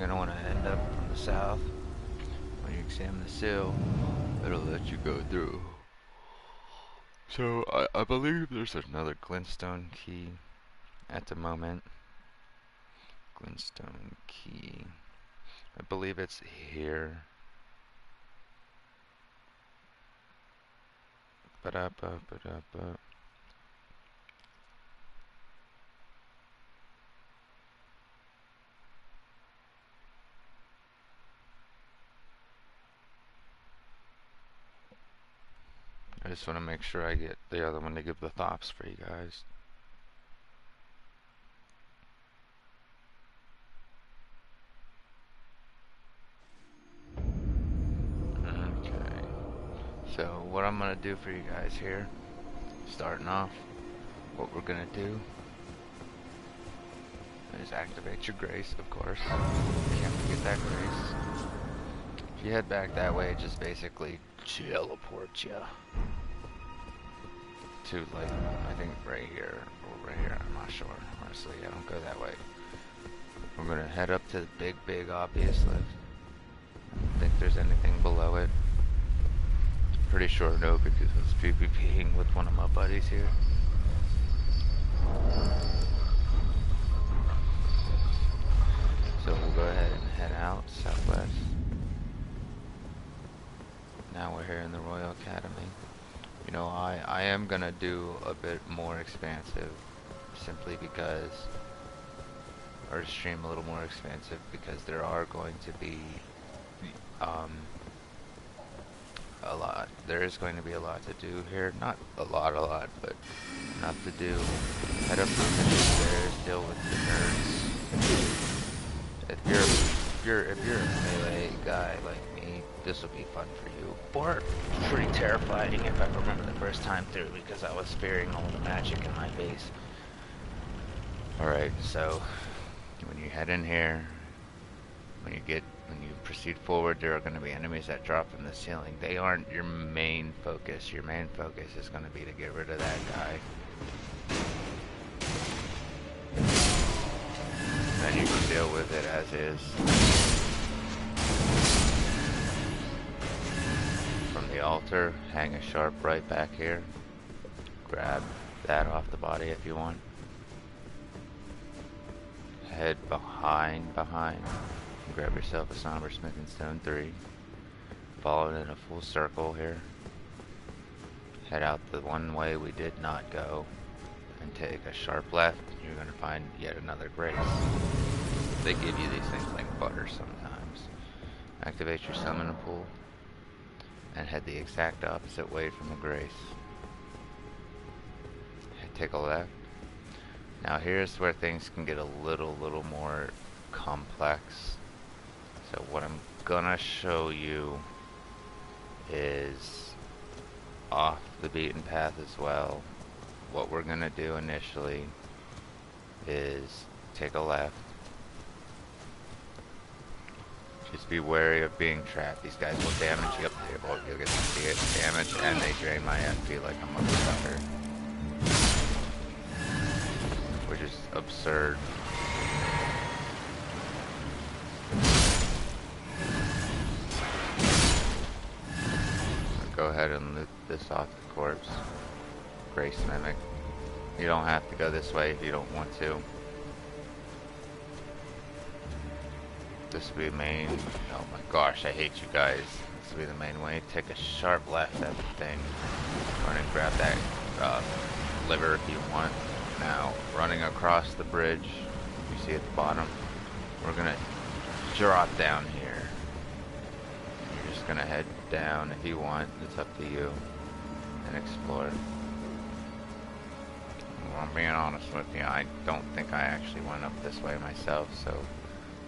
gonna want to end up from the south. When you examine the sill, it'll let you go through. So I believe there's another glintstone key at the moment. Glintstone key. I believe it's here. Ba-da-ba-ba-da-ba. I just want to make sure I get the other one to give the thops for you guys. Okay. So what I'm going to do for you guys here, starting off, what we're going to do is activate your grace, of course. Can't forget that grace. If you head back that way, it just basically teleports you to, like, I think right here, or right here, I'm not sure, honestly, I don't go that way. We're gonna head up to the big obvious lift. I don't think there's anything below it. Pretty sure no, because I was PvPing with one of my buddies here. So we'll go ahead and head out southwest. Now we're here in the Royal Academy. You know, I am gonna do a bit more expansive, simply because, or stream a little more expansive, because there are going to be there is going to be a lot to do here. Not a lot, but enough to do. Head up the stairs, deal with the nerds. If you're a melee guy like me, this will be fun for you. Or pretty terrifying if I remember the first time through, because I was fearing all the magic in my face. Alright, so when you head in here, when you proceed forward, there are going to be enemies that drop from the ceiling. They aren't your main focus. Your main focus is going to be to get rid of that guy. Then you can deal with it as is. From the altar, hang a sharp right back here. Grab that off the body if you want. Head behind. Grab yourself a somber smithing stone 3. Follow it in a full circle here. Head out the one way we did not go. And take a sharp left. You're going to find yet another grace. They give you these things like butter sometimes. Activate your summon pool. And head the exact opposite way from the grace. Take a left. Now here's where things can get a little more complex. So what I'm gonna show you is off the beaten path as well. What we're gonna do initially is take a left. Just be wary of being trapped. These guys will damage you up there, but you'll get some damage, and they drain my FP like a motherfucker. Which is absurd. Go ahead and loot this off the corpse. Grace Mimic. You don't have to go this way if you don't want to. This will be the main. Oh my gosh, I hate you guys. This will be the main way. Take a sharp left at the thing. Run and grab that liver if you want. Now, running across the bridge, you see at the bottom, we're gonna drop down here. You're just gonna head down if you want. It's up to you. And explore. Well, I'm being honest with you, I don't think I actually went up this way myself, so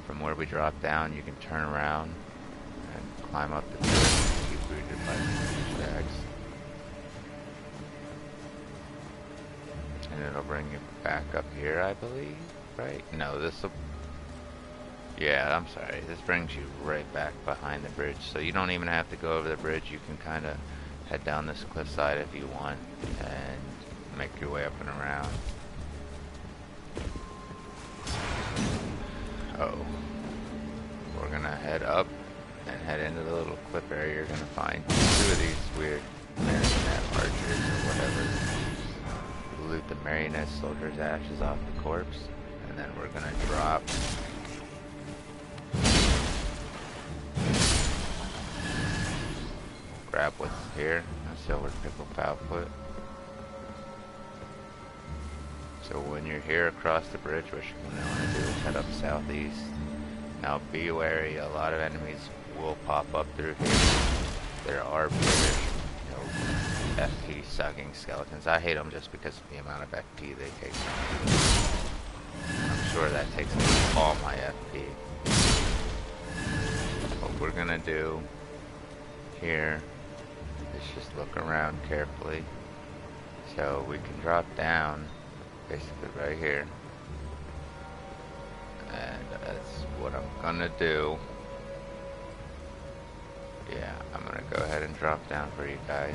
from where we drop down, you can turn around and climb up the bridge and keep greeted by douchebags. And it'll bring you back up here, I believe, right? No, this'll... Yeah, I'm sorry. This brings you right back behind the bridge, so you don't even have to go over the bridge. You can kind of head down this cliffside if you want, and make your way up and around. Oh. gonna head up and head into the little clip area. You're gonna find two of these weird marionette archers or whatever. Loot the marionette soldier's ashes off the corpse, and then we're gonna drop grab what's here, a silver pickle foul-foot. So when you're here across the bridge, what you're gonna want to do is head up southeast. Now be wary, a lot of enemies will pop up through here. There are bigger, FP sucking skeletons. I hate them just because of the amount of FP they take. I'm sure that takes all my FP. What we're gonna do here is just look around carefully. So we can drop down basically right here. And that's what I'm gonna do. Yeah, I'm gonna go ahead and drop down for you guys.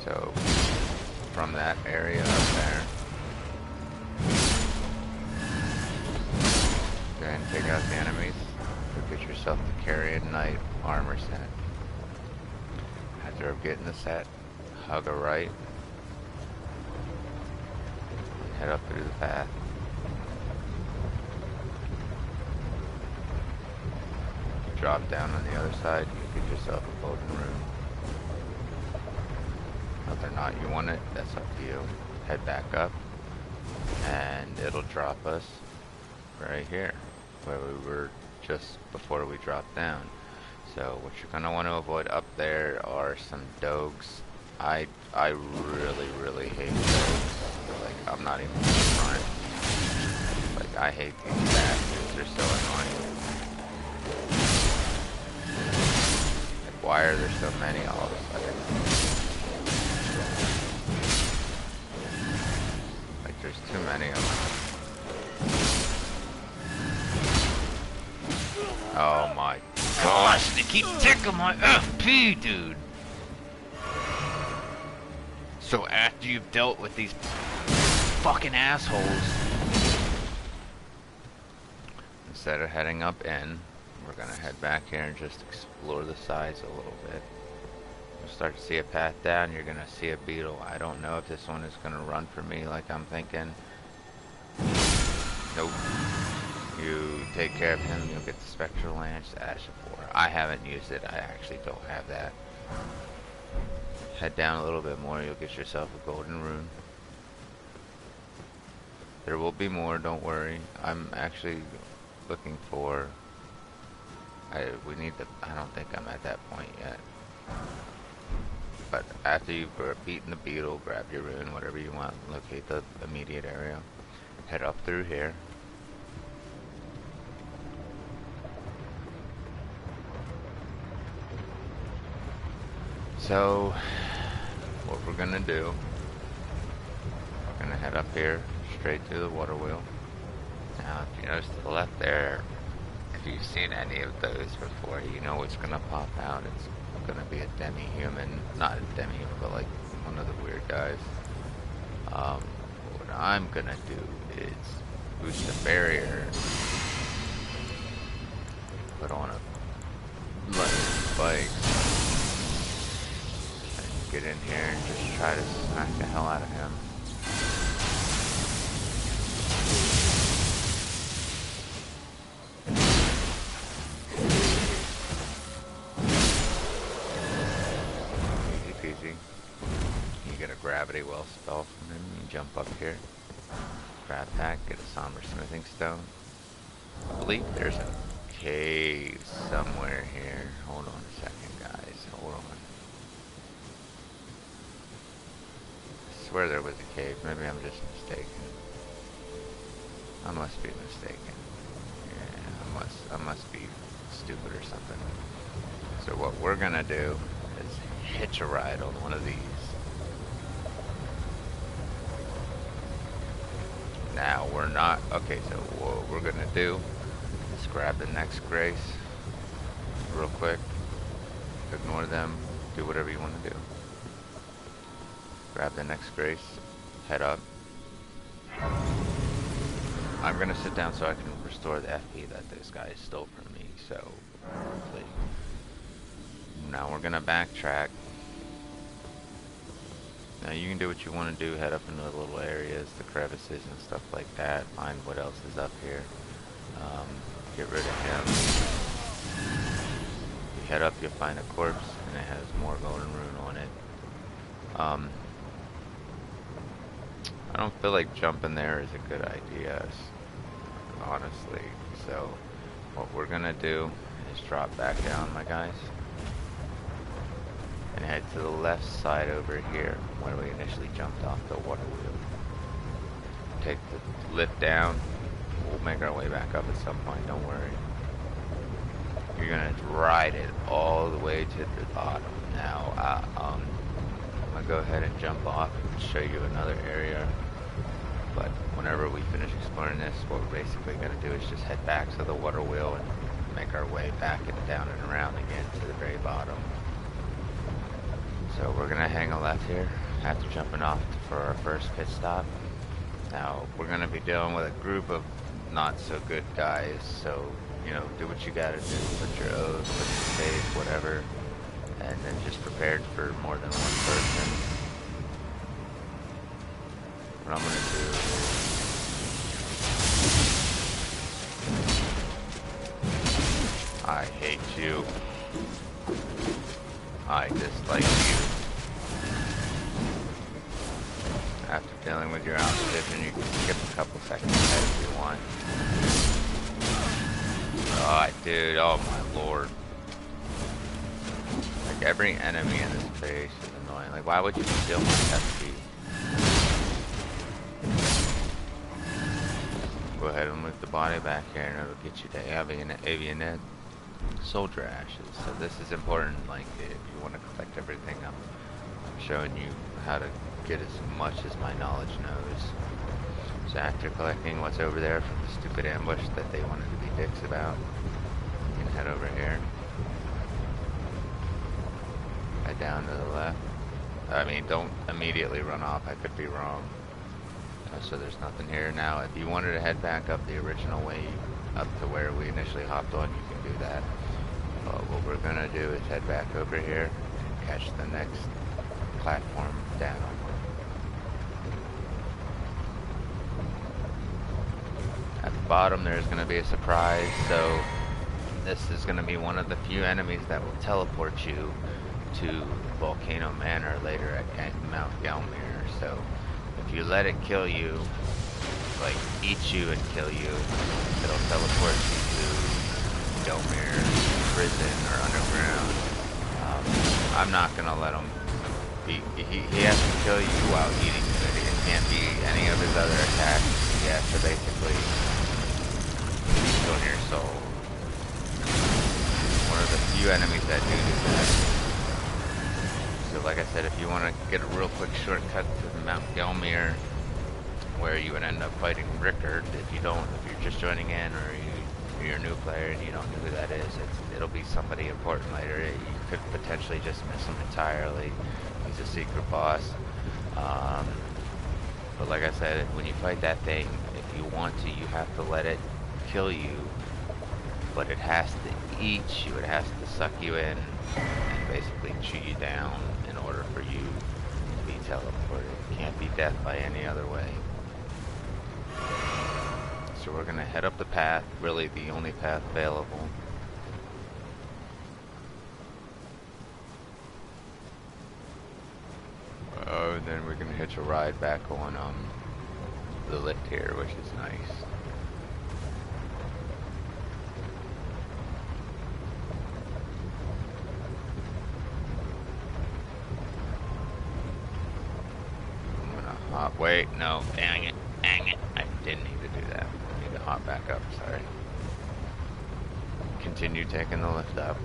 So, from that area up there, go ahead and take out the enemies. Get yourself the Carrion Knight armor set. After getting the set, hug a right, and head up through the path. Drop down on the other side, you get yourself a golden rune. Whether or not you want it, that's up to you. Head back up, and it'll drop us right here, where we were just before we dropped down. So what you're gonna want to avoid up there are some dogs. I really hate dogs. Like, I'm not even front. Like, I hate these bastards, they're so annoying. Why are there so many all of a sudden? Like, there's too many of them. Oh my gosh, they keep taking my FP, dude! So after you've dealt with these fucking assholes, instead of heading up in, we're gonna head back here and just explore the sides a little bit. You'll start to see a path down, you're gonna see a beetle. I don't know if this one is gonna run for me like I'm thinking. Nope. You take care of him, you'll get the Spectral Lance, Ash of War. I haven't used it, I actually don't have that. Head down a little bit more, you'll get yourself a golden rune. There will be more, don't worry. I'm actually looking for... I don't think I'm at that point yet. But after you've beaten the beetle, grab your rune, whatever you want, locate the immediate area. Head up through here. So, what we're gonna do, we're gonna head up here, straight through the water wheel. Now, if you notice to the left there, if you've seen any of those before, you know what's gonna pop out. It's gonna be a demi-human, not a demi-human, but like one of the weird guys. What I'm gonna do is boost the barrier, put on a lightning spike, and get in here and just try to smack the hell out of him. Gravity well spell from him. You jump up here, grab that, get a somber smithing stone. I believe there's a cave somewhere here. Hold on a second, guys. Hold on. I swear there was a cave. Maybe I'm just mistaken. I must be mistaken. Yeah, I must be stupid or something. So what we're gonna do is hitch a ride on one of these. Now, we're not... Okay, so what we're gonna do is grab the next grace real quick. Ignore them. Do whatever you want to do. Grab the next grace. Head up. I'm gonna sit down so I can restore the FP that this guy stole from me, so hopefully. Now we're gonna backtrack. Now you can do what you want to do, head up into the little areas, the crevices and stuff like that, find what else is up here. Get rid of him. You head up, you'll find a corpse, and it has more golden rune on it. I don't feel like jumping there is a good idea, honestly. So what we're gonna do is drop back down, my guys, and head to the left side over here where we initially jumped off the water wheel. Take the lift down. We'll make our way back up at some point, don't worry. You're gonna ride it all the way to the bottom. Now, I'm gonna go ahead and jump off and show you another area. But whenever we finish exploring this, what we're basically gonna do is just head back to the water wheel and make our way back and down and around again to the very bottom. So we're gonna hang a left here after jumping off for our first pit stop. Now, we're gonna be dealing with a group of not so good guys, so, you know, do what you gotta do, put your oath, put your faith, whatever, and then just prepared for more than one person. What I'm gonna do, I hate you, I dislike you. After dealing with your opposition, you can skip a couple seconds ahead if you want. Oh, dude, oh my lord. Like, every enemy in this base is annoying. Like, why would you steal my FP? Go ahead and move the body back here and it'll get you to avian soldier ashes. So this is important, like, if you want to collect everything, I'm showing you how to get as much as my knowledge knows. So after collecting what's over there from the stupid ambush that they wanted to be dicks about, you can head over here. Head down to the left. I mean, don't immediately run off, I could be wrong. So there's nothing here. Now, if you wanted to head back up the original way, up to where we initially hopped on, you can do that. What we're gonna do is head back over here and catch the next platform down. At the bottom there's going to be a surprise, so this is going to be one of the few enemies that will teleport you to Volcano Manor later at Mount Gelmir. So if you let it kill you, like eat you and kill you, it'll teleport you to Gelmir prison or underground. I'm not going to let him. He has to kill you while eating you. It can't be any of his other attacks. He has to basically feast on your soul. One of the few enemies that do that. So like I said, if you want to get a real quick shortcut to the Mount Gelmir, where you would end up fighting Rickard, if you're just joining in or you're a new player and you don't know who that is, it'll be somebody important later. You could potentially just miss him entirely. He's a secret boss. But like I said, when you fight that thing, if you want to, you have to let it kill you, but it has to eat you, it has to suck you in and basically chew you down in order for you to be teleported. It can't be death by any other way. So we're gonna head up the path, really the only path available. Oh, then we're gonna hitch a ride back on the lift here, which is nice. I'm gonna hop. Wait, no, dang it, I didn't need to do that. I need to hop back up. Sorry. Continue taking the lift up.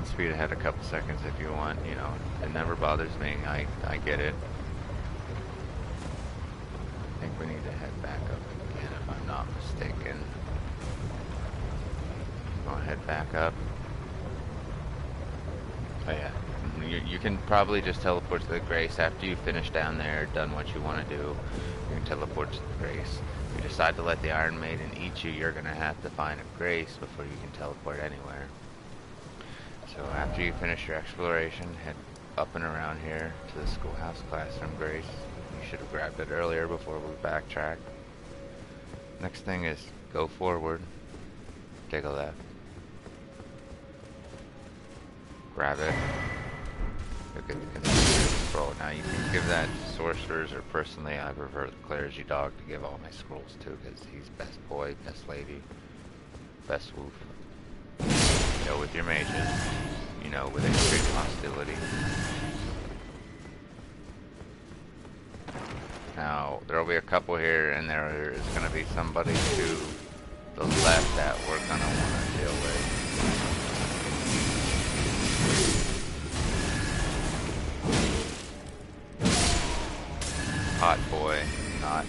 Speed ahead a couple seconds if you want, you know, it never bothers me, I get it. I think we need to head back up again if I'm not mistaken. Go ahead back up. Oh yeah, You can probably just teleport to the Grace after you finish down there, done what you want to do. You can teleport to the Grace. If you decide to let the Iron Maiden eat you, you're gonna have to find a Grace before you can teleport anywhere. So after you finish your exploration, head up and around here to the Schoolhouse Classroom Grace. You should have grabbed it earlier before we backtrack. Next thing is go forward, take a left, grab it. You'll get the continuous scroll. Now you can give that to sorcerers, or personally I prefer the clergy dog to give all my scrolls to, because he's best boy, best lady, best wolf. You know, with your mages, you know, with extreme hostility. Now, there'll be a couple here, and there is going to be somebody to the left that we're going to want to deal with. Pot boy, not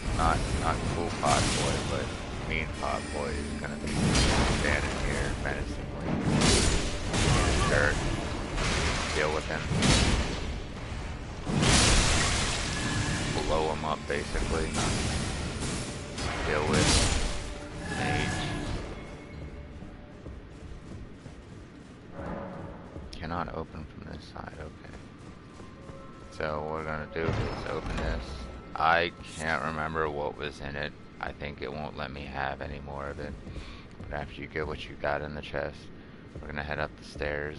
cool pot boy, but mean pot boy is going to be standing here menacingly. Dirt. Deal with him. Blow him up, basically. Deal with mage. Cannot open from this side, okay. So what we're gonna do is open this. I can't remember what was in it. I think it won't let me have any more of it. But after you get what you got in the chest, we're gonna head up the stairs.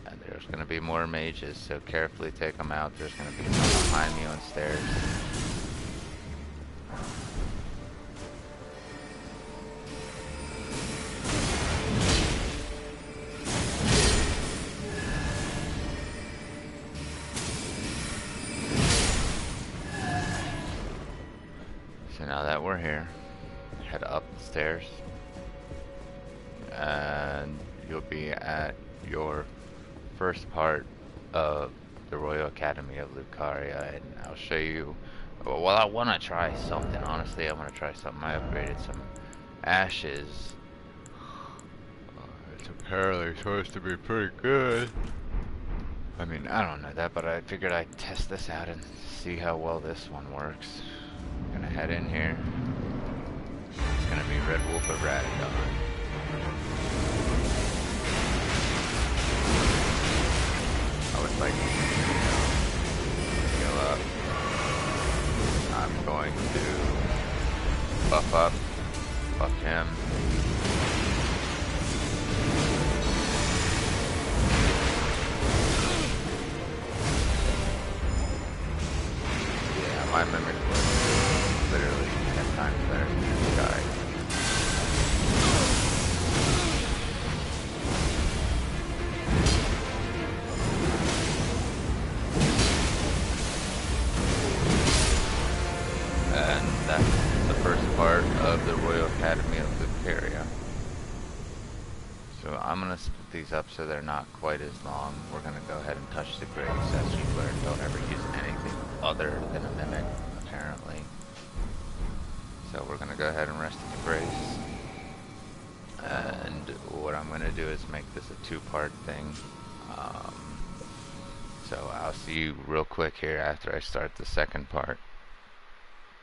And there's gonna be more mages, so carefully take them out. There's gonna be some behind me on stairs. So now that we're here, head up the stairs, and you'll be at your first part of the Royal Academy of Lucaria, and I'll show you. Well, I want to try something. Honestly, I want to try something. I upgraded some ashes. It's apparently supposed to be pretty good. I mean, I don't know that, but I figured I'd test this out and see how well this one works. I'm gonna head in here. It's gonna be Red Wolf of Radadon. I would like to heal up. I'm going to buff up, buff him. Yeah, my mimic was literally 10 times better than this guy. And that's the first part of the Royal Academy of Lucaria. So I'm going to split these up so they're not quite as long. We're going to go ahead and touch the Grace. As you've learned, don't ever use anything other than a mimic, apparently. So we're going to go ahead and rest in the Grace. And what I'm going to do is make this a two-part thing. So I'll see you real quick here after I start the second part.